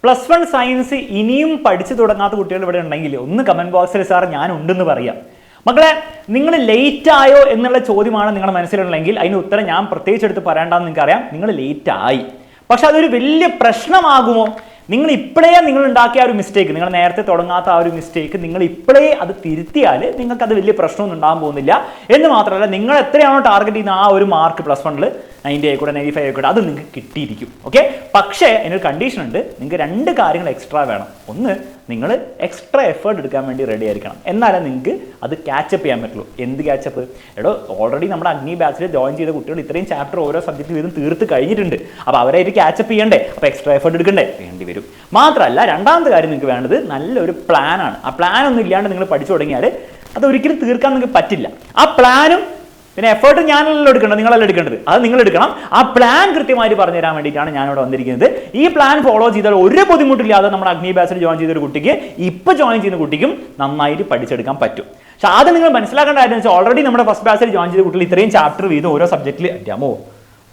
+1 science ഇനിയും പഠിച്ചു തുടങ്ങാത്ത കുട്ടികൾ ഇവിടെ ഉണ്ടെങ്കിൽ ഒന്ന് കമന്റ് ബോക്സിൽ സാർ ഞാൻ ഉണ്ടെന്ന് പറയാം. മക്കളെ, നിങ്ങൾ ലേറ്റ് ആയോ എന്നുള്ള ചോദ്യമാണ് നിങ്ങളുടെ മനസ്സിലുണ്ടെങ്കിൽ അതിന് ഉത്തരം ഞാൻ പ്രത്യേകിച്ച് എടുത്ത് പറയേണ്ടെന്ന് നിങ്ങൾക്കറിയാം. നിങ്ങൾ ലേറ്റ് ആയി, പക്ഷെ അതൊരു വലിയ പ്രശ്നമാകുമോ? നിങ്ങൾ ഇപ്പോഴേ നിങ്ങൾ ഉണ്ടാക്കിയ ഒരു മിസ്റ്റേക്ക്, നിങ്ങൾ നേരത്തെ തുടങ്ങാത്ത ആ ഒരു മിസ്റ്റേക്ക് നിങ്ങൾ ഇപ്പോഴേ അത് തിരുത്തിയാൽ നിങ്ങൾക്ക് അത് വലിയ പ്രശ്നമൊന്നും ഉണ്ടാകാൻ പോകുന്നില്ല. എന്ന് മാത്രമല്ല, നിങ്ങൾ എത്രയാണോ ടാർഗറ്റ് ചെയ്യുന്ന ആ ഒരു മാർക്ക് +1 90 ആയിക്കോട്ടെ 95 ആയിക്കോട്ടെ അത് നിങ്ങൾക്ക് കിട്ടിയിരിക്കും. ഓക്കെ, പക്ഷേ അതിനൊരു കണ്ടീഷൻ ഉണ്ട്. നിങ്ങൾക്ക് 2 കാര്യങ്ങൾ എക്സ്ട്രാ വേണം. ഒന്ന്, നിങ്ങൾ എക്സ്ട്രാ എഫേർട്ട് എടുക്കാൻ വേണ്ടി റെഡി ആയിരിക്കണം. എന്നാലേ നിങ്ങൾക്ക് അത് ക്യാച്ചപ്പ് ചെയ്യാൻ പറ്റുള്ളൂ. എന്ത് ക്യാച്ചപ്പ്? എടോ, ഓൾറെഡി നമ്മുടെ അഗ്നി ബാച്ചിൽ ജോയിൻ ചെയ്ത കുട്ടികൾ ഇത്രയും ചാപ്റ്റർ ഓരോ സബ്ജക്റ്റ് വീതം തീർത്ത് കഴിഞ്ഞിട്ടുണ്ട്. അപ്പോൾ അവരായിട്ട് ക്യാച്ചപ്പ് ചെയ്യണ്ടേ? അപ്പോൾ എക്സ്ട്രാ എഫേർട്ട് എടുക്കണ്ടേ? വേണ്ടി വരും. മാത്രമല്ല, രണ്ടാമത്തെ കാര്യം നിങ്ങൾക്ക് വേണ്ടത് നല്ലൊരു പ്ലാനാണ്. ആ പ്ലാൻ ഒന്നും ഇല്ലാണ്ട് നിങ്ങൾ പഠിച്ചു തുടങ്ങിയാൽ അത് ഒരിക്കലും തീർക്കാൻ നിങ്ങൾക്ക് പറ്റില്ല. ആ പ്ലാനും പിന്നെ എഫേർട്ട് ഞാനല്ലോ എടുക്കേണ്ടത്, നിങ്ങളല്ല എടുക്കേണ്ടത്. അത് നിങ്ങൾ എടുക്കണം. ആ പ്ലാൻ കൃത്യമായിട്ട് പറഞ്ഞു തരാൻ വേണ്ടിയിട്ടാണ് ഞാനിവിടെ വന്നിരിക്കുന്നത്. ഈ പ്ലാൻ ഫോളോ ചെയ്താൽ ഒരു ബുദ്ധിമുട്ടില്ലാതെ നമ്മുടെ അഗ്നി ബാച്ചിൽ ജോയിൻ ചെയ്തൊരു കുട്ടിക്ക് ഇപ്പോൾ ജോയിൻ ചെയ്യുന്ന കുട്ടിക്കും നന്നായിട്ട് പഠിച്ചെടുക്കാൻ പറ്റും. പക്ഷെ ആദ്യം നിങ്ങൾ മനസ്സിലാക്കേണ്ട കാര്യം വെച്ചാൽ ഓൾറെഡി നമ്മുടെ ഫസ്റ്റ് ബാച്ചിൽ ജോയിൻ ചെയ്ത കുട്ടികൾ ഇത്രയും ചാപ്റ്റർ വീതം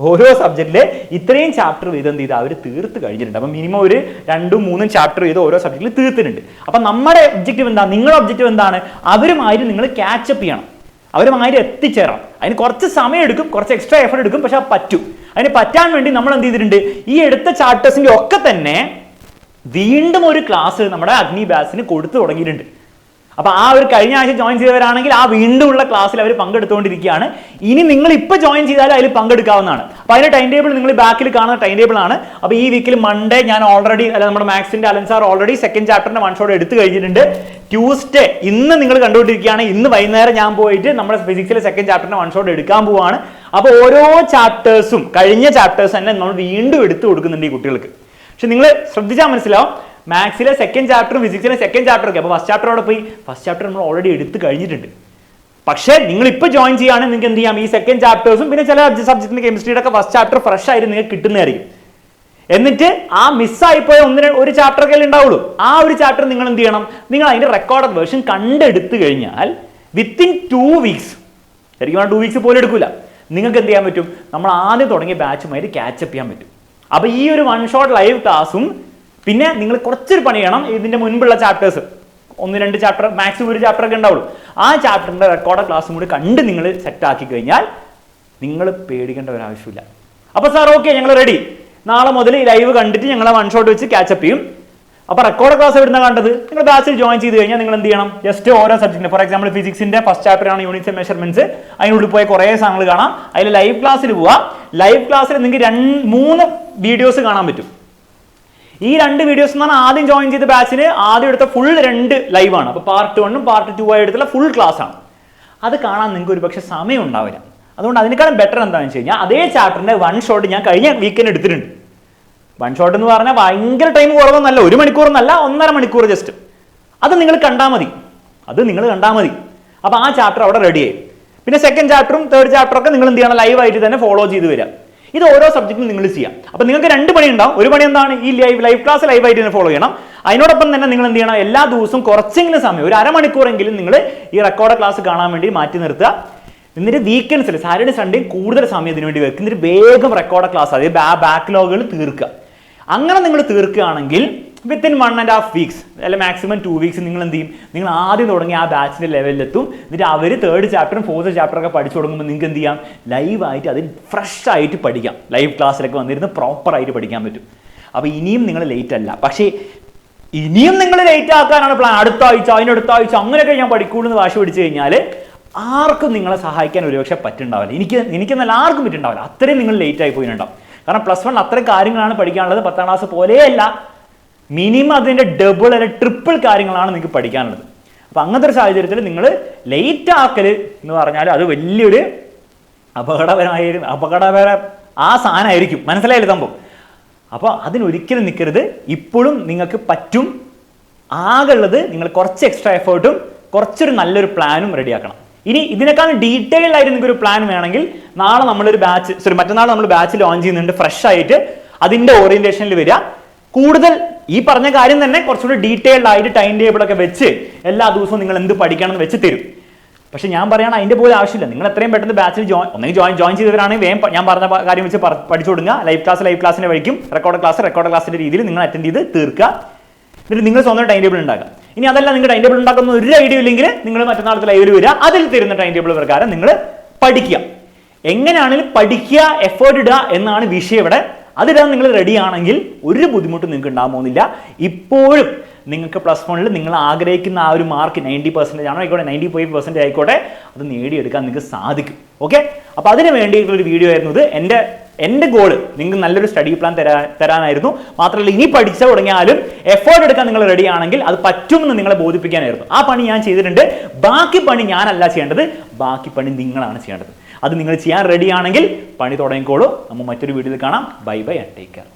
ഓരോ സബ്ജക്റ്റിൽ ഇത്രയും ചാപ്റ്റർ വീതം എന്ത് ചെയ്താൽ അവർ തീർത്ത് കഴിഞ്ഞിട്ടുണ്ട്. അപ്പം മിനിമം ഒരു 2-3 ചാപ്റ്റർ വീതം ഓരോ സബ്ജക്റ്റിൽ തീർത്തിട്ടുണ്ട്. അപ്പം നമ്മുടെ ഒബ്ജക്റ്റീവ് എന്താണ്? നിങ്ങളുടെ ഒബ്ജക്റ്റീവ് എന്താണ്? അവരുമായിട്ട് നിങ്ങൾ ക്യാച്ചപ്പ് ചെയ്യണം, അവരുമായിട്ട് എത്തിച്ചേരാം. അതിന് കുറച്ച് സമയം എടുക്കും, കുറച്ച് എക്സ്ട്രാ എഫർട്ട് എടുക്കും, പക്ഷെ അത് പറ്റും. അതിന് പറ്റാൻ വേണ്ടി നമ്മൾ എന്ത് ചെയ്തിട്ടുണ്ട്? ഈ എടുത്ത ചാപ്റ്റേഴ്സിന്റെ ഒക്കെ തന്നെ വീണ്ടും ഒരു ക്ലാസ് നമ്മുടെ അഗ്നി ബാച്ചിന് കൊടുത്തു തുടങ്ങിയിട്ടുണ്ട്. അപ്പൊ ആ ഒരു കഴിഞ്ഞ ആഴ്ച ജോയിൻ ചെയ്തവരാണെങ്കിൽ ആ വീണ്ടും ഉള്ള ക്ലാസ്സിൽ അവർ പങ്കെടുത്തുകൊണ്ടിരിക്കുകയാണ്. ഇനി നിങ്ങൾ ഇപ്പൊ ജോയിൻ ചെയ്താൽ അതിൽ പങ്കെടുക്കാവുന്നതാണ്. അപ്പൊ അതിന്റെ ടൈം ടേബിൾ നിങ്ങൾ ബാക്കിൽ കാണുന്ന ടൈം ടേബിൾ ആണ്. അപ്പൊ ഈ വീക്കിൽ മൺഡേ ഞാൻ ഓൾറെഡി നമ്മുടെ മാത്സിന്റെ അലൻ സാർ ഓൾറെഡി സെക്കൻഡ് ചാപ്റ്ററിന്റെ 1 ഷോട്ട് എടുത്തു കഴിഞ്ഞിട്ടുണ്ട്. ട്യൂസ്ഡേ ഇന്ന് നിങ്ങൾ കണ്ടുകൊണ്ടിരിക്കുകയാണ്. ഇന്ന് വൈകുന്നേരം ഞാൻ പോയിട്ട് നമ്മുടെ ഫിസിക്സിലെ സെക്കൻഡ് ചാപ്റ്ററിന്റെ 1 ഷോട്ട് എടുക്കാൻ പോവാണ്. അപ്പൊ ഓരോ ചാപ്റ്റേഴ്സും കഴിഞ്ഞ ചാപ്റ്റേഴ്സ് തന്നെ നമ്മൾ വീണ്ടും എടുത്തു കൊടുക്കുന്നുണ്ട് ഈ കുട്ടികൾക്ക്. പക്ഷെ നിങ്ങൾ ശ്രദ്ധിച്ചാൽ മനസ്സിലാവും, മാത്സിലെ സെക്കൻഡ് ചാപ്റ്ററും ഫിസിക്സിലെ സെക്കൻഡ് ചാപ്റ്റർ ഒക്കെ. അപ്പോൾ ഫസ്റ്റ് ചാപ്റ്ററോടെ പോയി ഫസ്റ്റ് ചാപ്റ്റർ നമ്മൾ ഓൾറെഡി എടുത്ത് കഴിഞ്ഞിട്ടുണ്ട്. പക്ഷേ നിങ്ങൾ ഇപ്പോൾ ജോയിൻ ചെയ്യുകയാണെങ്കിൽ നിങ്ങൾക്ക് എന്ത് ചെയ്യാം? ഈ സെക്കൻഡ് ചാപ്റ്റേഴ്സും പിന്നെ ചില സബ്ജക്റ്റിന്റെ കെമിസ്ട്രിയുടെ ഒക്കെ ഫസ്റ്റ് ചാപ്റ്റർ ഫ്രഷ് ആയിട്ട് നിങ്ങൾക്ക് കിട്ടുന്നതായിരിക്കും. എന്നിട്ട് ആ മിസ്സായിപ്പോയ ഒരു ചാപ്റ്റർ ഒക്കെ ഉണ്ടാവുള്ളൂ. ആ ഒരു ചാപ്റ്റർ നിങ്ങൾ എന്ത് ചെയ്യണം? നിങ്ങൾ അതിന്റെ റെക്കോർഡ് വേർഷൻ കണ്ടെടുത്ത് കഴിഞ്ഞാൽ വിത്തിൻ 2 വീക്സ്, ശരിക്കും 2 വീക്സ് പോലും എടുക്കില്ല, നിങ്ങൾക്ക് എന്ത് ചെയ്യാൻ പറ്റും? നമ്മൾ ആദ്യം തുടങ്ങിയ ബാച്ചുമായിട്ട് ക്യാച്ചപ്പ് ചെയ്യാൻ പറ്റും. അപ്പോൾ ഈ ഒരു 1 ഷോട്ട് ലൈവ് ക്ലാസ്സും പിന്നെ നിങ്ങൾ കുറച്ചൊരു പണി ചെയ്യണം. ഇതിന്റെ മുൻപുള്ള ചാപ്റ്റേഴ്സ് 1-2 ചാപ്റ്റർ മാക്സിമം ഒരു ചാപ്റ്റർ ഒക്കെ ഉണ്ടാവുള്ളൂ. ആ ചാപ്റ്ററിന്റെ റെക്കോർഡ് ക്ലാസ്സും കൂടി കണ്ട് നിങ്ങൾ സെറ്റ് ആക്കി കഴിഞ്ഞാൽ നിങ്ങൾ പേടിക്കേണ്ട ഒരു ആവശ്യമില്ല. അപ്പോൾ സാർ ഓക്കെ, ഞങ്ങൾ റെഡി, നാളെ മുതൽ ലൈവ് കണ്ടിട്ട് ഞങ്ങൾ 1 ഷോട്ട് വെച്ച് ക്യാച്ചപ്പ് ചെയ്യും. അപ്പോൾ റെക്കോർഡ് ക്ലാസ് എവിടുന്ന കണ്ടത്? നിങ്ങൾ ബാച്ചിൽ ജോയിൻ ചെയ്ത് കഴിഞ്ഞാൽ നിങ്ങൾ എന്ത് ചെയ്യണം? ജസ്റ്റ് ഓരോ സബ്ജക്റ്റിന്, ഫോർ എക്സാമ്പിൾ ഫിസിക്സിന്റെ ഫസ്റ്റ് ചാപ്റ്റർ ആണ് യൂണിറ്റ്സ് ആൻഡ് മെഷർമെന്റ്സ്, അതിനുള്ളിൽ പോയ കുറേ സാധനങ്ങൾ കാണാം. അതിൽ ലൈവ് ക്ലാസ്സിൽ പോവാം. ലൈവ് ക്ലാസ്സിൽ നിങ്ങൾക്ക് 3 വീഡിയോസ് കാണാൻ പറ്റും. ഈ 2 വീഡിയോസ് എന്ന് പറഞ്ഞാൽ ആദ്യം ജോയിൻ ചെയ്ത ബാച്ചിന് ആദ്യം എടുത്ത ഫുൾ 2 ലൈവാണ്. അപ്പോൾ പാർട്ട് 1ഉം പാർട്ട് 2 ആയി എടുത്തുള്ള ഫുൾ ക്ലാസ് ആണ്. അത് കാണാൻ നിങ്ങൾക്ക് ഒരു പക്ഷേ സമയം ഉണ്ടാവില്ല. അതുകൊണ്ട് അതിനേക്കാളും ബെറ്റർ എന്താണെന്ന് വെച്ച് കഴിഞ്ഞാൽ അതേ ചാപ്റ്ററിന്റെ 1 ഷോട്ട് ഞാൻ കഴിഞ്ഞ വീക്കെൻഡ് എടുത്തിട്ടുണ്ട്. 1 ഷോട്ട് എന്ന് പറഞ്ഞാൽ ഭയങ്കര ടൈം കുറവൊന്നല്ല, 1 മണിക്കൂറൊന്നല്ല, 1.5 മണിക്കൂർ ജസ്റ്റ്. അത് നിങ്ങൾ കണ്ടാൽ മതി. അപ്പോൾ ആ ചാപ്റ്റർ അവിടെ റെഡിയായി. പിന്നെ സെക്കൻഡ് ചാപ്റ്ററും തേർഡ് ചാപ്റ്ററും ഒക്കെ നിങ്ങൾ എന്ത് ചെയ്യണം? ലൈവായിട്ട് തന്നെ ഫോളോ ചെയ്ത് വരിക. ഇത് ഓരോ സബ്ജക്റ്റും നിങ്ങൾ ചെയ്യാം. അപ്പോൾ നിങ്ങൾക്ക് 2 പണി ഉണ്ടാവും. ഒരു പണി എന്താണ്? ഈ ലൈവ് ക്ലാസ് ലൈവായിട്ട് തന്നെ ഫോളോ ചെയ്യണം. അതിനോടൊപ്പം തന്നെ നിങ്ങൾ എന്ത് ചെയ്യണം? എല്ലാ ദിവസവും കുറച്ചെങ്കിലും സമയം, ഒരു അരമണിക്കൂറെങ്കിലും നിങ്ങൾ ഈ റെക്കോർഡ് ക്ലാസ് കാണാൻ വേണ്ടി മാറ്റി നിർത്തുക. എന്നിട്ട് വീക്കെൻഡ്സിൽ സാറ്റർഡേ സൺഡേ കൂടുതൽ സമയം ഇതിനു വേണ്ടി വെക്കുക. എന്നിട്ട് വേഗം റെക്കോർഡ് ക്ലാസ്, അതായത് ബാക്ക്ലോഗുകൾ തീർക്കുക. അങ്ങനെ നിങ്ങൾ തീർക്കുകയാണെങ്കിൽ വിത്തിൻ 1.5 വീക്സ് അല്ലെ മാക്സിമം 2 വീക്സ് നിങ്ങൾ എന്ത് ചെയ്യും? നിങ്ങൾ ആദ്യം തുടങ്ങി ആ ബാച്ചിന്റെ ലെവലിലെത്തും. എന്നിട്ട് അവർ 3rd ചാപ്റ്ററും 4th ചാപ്റ്ററൊക്കെ പഠിച്ചു തുടങ്ങുമ്പോൾ നിങ്ങൾക്ക് എന്ത് ചെയ്യാം? ലൈവായിട്ട് അതിൽ ഫ്രഷ് ആയിട്ട് പഠിക്കാം. ലൈവ് ക്ലാസ്സിലൊക്കെ വന്നിരുന്ന് പ്രോപ്പറായിട്ട് പഠിക്കാൻ പറ്റും. അപ്പോൾ ഇനിയും നിങ്ങൾ ലേറ്റ് അല്ല. പക്ഷേ ഇനിയും നിങ്ങൾ ലേറ്റ് ആക്കാനാണ് പ്ലാൻ. അടുത്ത ആഴ്ച, അതിനടുത്ത ആഴ്ച അങ്ങനെയൊക്കെ ഞാൻ പഠിക്കൂന്ന് വാശി പിടിച്ചു കഴിഞ്ഞാൽ ആർക്കും നിങ്ങളെ സഹായിക്കാൻ ഒരുപക്ഷെ പറ്റുണ്ടാവില്ല. എനിക്കെന്നല്ല ആർക്കും പറ്റുണ്ടാവില്ല. അത്രയും നിങ്ങൾ ലേറ്റ് ആയി പോയിട്ടുണ്ടാവും. കാരണം +1 അത്രയും കാര്യങ്ങളാണ് പഠിക്കാനുള്ളത്. 10ാം ക്ലാസ് പോലെയല്ല, മിനിമം അതിൻ്റെ ഡബിൾ അല്ലെങ്കിൽ ട്രിപ്പിൾ കാര്യങ്ങളാണ് നിങ്ങൾക്ക് പഠിക്കാനുള്ളത്. അപ്പം അങ്ങനത്തെ ഒരു സാഹചര്യത്തിൽ നിങ്ങൾ ലേറ്റ് ആക്കൽ എന്ന് പറഞ്ഞാൽ അത് വലിയൊരു അപകടപര ആ സാധനമായിരിക്കും. മനസ്സിലായില്ലേ സംഭവം? അപ്പോൾ അതിനൊരിക്കലും നിൽക്കരുത്. ഇപ്പോഴും നിങ്ങൾക്ക് പറ്റും. ആകുള്ളത് നിങ്ങൾ കുറച്ച് എക്സ്ട്രാ എഫേർട്ടും കുറച്ചൊരു നല്ലൊരു പ്ലാനും റെഡിയാക്കണം. ഇനി ഇതിനേക്കാൾ ഡീറ്റെയിൽഡ് ആയിട്ട് നിങ്ങൾക്ക് ഒരു പ്ലാൻ വേണമെങ്കിൽ നാളെ നമ്മളൊരു മറ്റന്നാൾ നമ്മൾ ബാച്ച് ലോഞ്ച് ചെയ്യുന്നുണ്ട് ഫ്രഷ് ആയിട്ട്. അതിൻ്റെ ഓറിയന്റേഷനിൽ വരിക. കൂടുതൽ ഈ പറഞ്ഞ കാര്യം തന്നെ കുറച്ചുകൂടി ഡീറ്റെയിൽഡ് ആയിട്ട് ടൈം ടേബിൾ ഒക്കെ വെച്ച് എല്ലാ ദിവസവും നിങ്ങൾ എന്ത് പഠിക്കണം എന്ന് വെച്ച് തരും. പക്ഷെ ഞാൻ പറയണം അതിന്റെ പോലും ആവശ്യമില്ല. നിങ്ങൾ എത്രയും പെട്ടെന്ന് ബാച്ചിൽ ജോയിൻ ചെയ്തവരാണെങ്കിൽ വേഗം ഞാൻ പറഞ്ഞ കാര്യം വെച്ച് പഠിച്ചു കൊടുക്കുക. ലൈവ് ക്ലാസ്സിന്റെ വഴിക്കും റെക്കോർഡ് ക്ലാസ്സിന്റെ രീതിയിൽ നിങ്ങൾ അറ്റൻഡ് ചെയ്ത് തീർക്കുക. എന്നിട്ട് നിങ്ങൾ സ്വന്തം ടൈം ടേബിൾ ഉണ്ടാക്കുക. ഇനി അതല്ല നിങ്ങൾ ടൈം ടേബിൾ ഉണ്ടാക്കുന്ന ഒരു ഐഡിയ ഇല്ലെങ്കിൽ നിങ്ങൾ മറ്റന്നാളത്തെ ലൈവിൽ വരിക, അതിൽ തരുന്ന ടൈം ടേബിൾ പ്രകാരം നിങ്ങൾ പഠിക്കുക. എങ്ങനെയാണെങ്കിലും പഠിക്കുക, എഫേർട്ട് ഇടുക എന്നാണ് വിഷയം ഇവിടെ. അതിടാൻ നിങ്ങൾ റെഡി ആണെങ്കിൽ ഒരു ബുദ്ധിമുട്ടും നിങ്ങൾക്ക് ഉണ്ടാകാൻ പോകുന്നില്ല. ഇപ്പോഴും നിങ്ങൾക്ക് +1 നിങ്ങൾ ആഗ്രഹിക്കുന്ന ആ ഒരു മാർക്ക് 90% ആണോ ആയിക്കോട്ടെ, 95% ആയിക്കോട്ടെ, അത് നേടിയെടുക്കാൻ നിങ്ങൾക്ക് സാധിക്കും. ഓക്കെ, അപ്പോൾ അതിന് വേണ്ടിയിട്ടുള്ളൊരു വീഡിയോ ആയിരുന്നു ഇത്. എൻ്റെ ഗോള് നിങ്ങൾക്ക് നല്ലൊരു സ്റ്റഡി പ്ലാൻ തരാനായിരുന്നു. മാത്രമല്ല ഇനി പഠിച്ചു തുടങ്ങിയാലും എഫേർട്ട് എടുക്കാൻ നിങ്ങൾ റെഡി ആണെങ്കിൽ അത് പറ്റുമെന്ന് നിങ്ങളെ ബോധിപ്പിക്കാനായിരുന്നു. ആ പണി ഞാൻ ചെയ്തിട്ടുണ്ട്. ബാക്കി പണി ഞാനല്ല ചെയ്യേണ്ടത്, ബാക്കി പണി നിങ്ങളാണ് ചെയ്യേണ്ടത്. അത് നിങ്ങൾ ചെയ്യാൻ റെഡി ആണെങ്കിൽ പണി തുടങ്ങിക്കോളൂ. നമ്മൾ മറ്റൊരു വീഡിയോയിൽ കാണാം. Bye bye and take care.